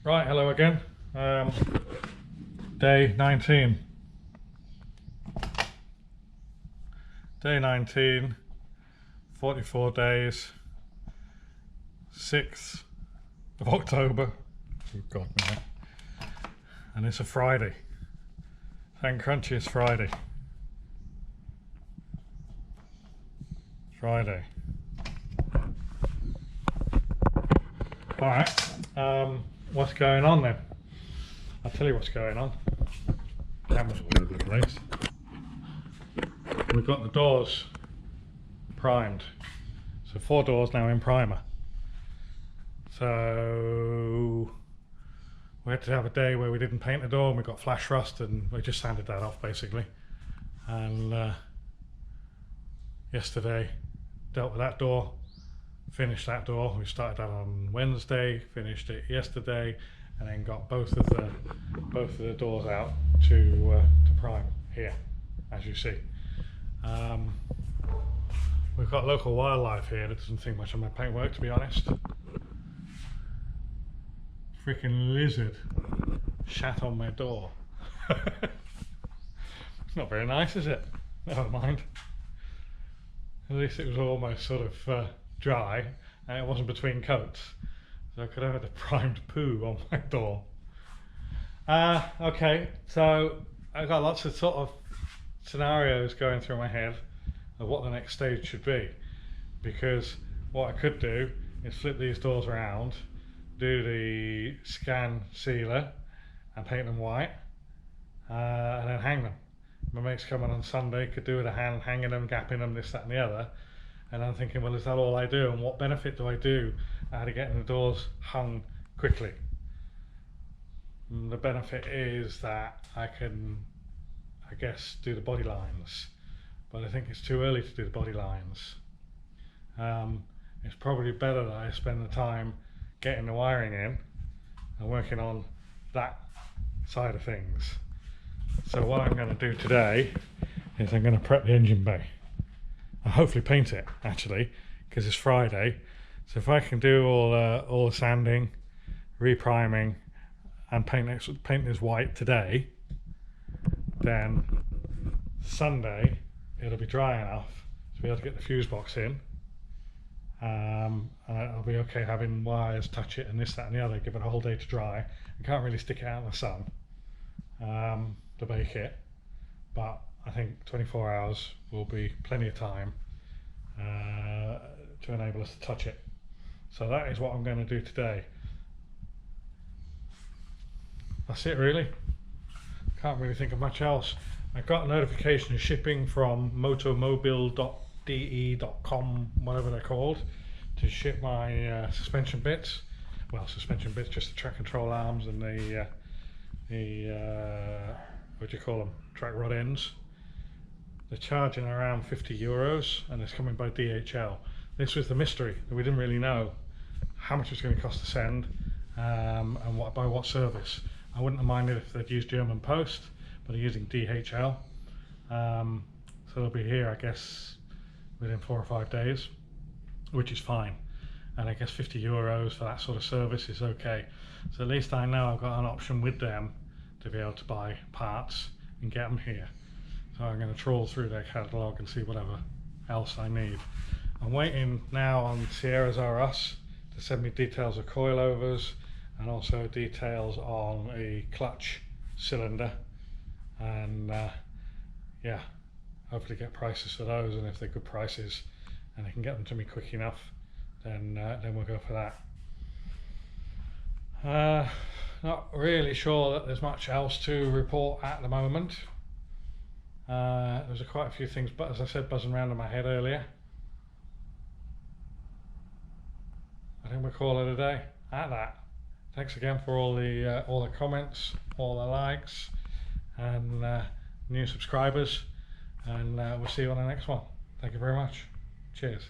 Right, hello again. Day 19. Day 19, 44 days, 6th of October. Oh God, man. And it's a Friday. Thank Crunchy, it's Friday. Friday. Alright, what's going on then? I'll tell you what's going on. Camera's all over the place. We've got the doors primed. So 4 doors now in primer. So we had to have a day where we didn't paint the door and we got flash rust and we just sanded that off basically. And yesterday dealt with that door, finished that door. We started that on Wednesday, finished it yesterday, and then got both of the doors out to prime here, as you see. We've got local wildlife here that doesn't think much of my paintwork, to be honest. Freaking lizard shat on my door. It's not very nice, is it? Never mind. At least it was almost sort of dry and it wasn't between coats, so I could have had a primed poo on my door. Okay, so I've got lots of sort of scenarios going through my head of what the next stage should be, because what I could do is flip these doors around, do the scan sealer and paint them white, and then hang them. My mate's coming on Sunday, could do with a hand hanging them, gapping them, this, that and the other. And I'm thinking, well, is that all I do? And what benefit do I do out of getting the doors hung quickly? And the benefit is that I can, I guess, do the body lines. But I think it's too early to do the body lines. It's probably better that I spend the time getting the wiring in and working on that side of things. So what I'm going to do today is I'm going to prep the engine bay. I'll hopefully paint it actually, because it's Friday. So if I can do all the sanding, repriming, and paint this white today, then Sunday it'll be dry enough to be able to get the fuse box in. And I'll be okay having wires touch it and this, that and the other, give it a whole day to dry. I can't really stick it out in the sun to bake it, but I think 24 hours will be plenty of time to enable us to touch it. So that is what I'm going to do today. That's it really. Can't really think of much else. I got a notification of shipping from motomobile.de.com, whatever they're called, to ship my suspension bits. Well, suspension bits, just the track control arms and the what do you call them, track rod ends. They're charging around €50 and it's coming by DHL. This was the mystery, that we didn't really know how much it was going to cost to send and by what service. I wouldn't have minded if they'd used German Post, but they're using DHL. So they'll be here, I guess, within 4 or 5 days, which is fine. And I guess €50 for that sort of service is okay. So at least I know I've got an option with them to be able to buy parts and get them here. So I'm going to trawl through their catalogue and see whatever else I need. I'm waiting now on Sierras R Us to send me details of coilovers and also details on a clutch cylinder, and yeah, hopefully get prices for those, and if they're good prices and they can get them to me quick enough, then we'll go for that. Not really sure that there's much else to report at the moment. There's quite a few things, but as I said, buzzing around in my head earlier. I think we'll call it a day at that. Thanks again for all the comments, all the likes, and new subscribers, and we'll see you on the next one. Thank you very much. Cheers.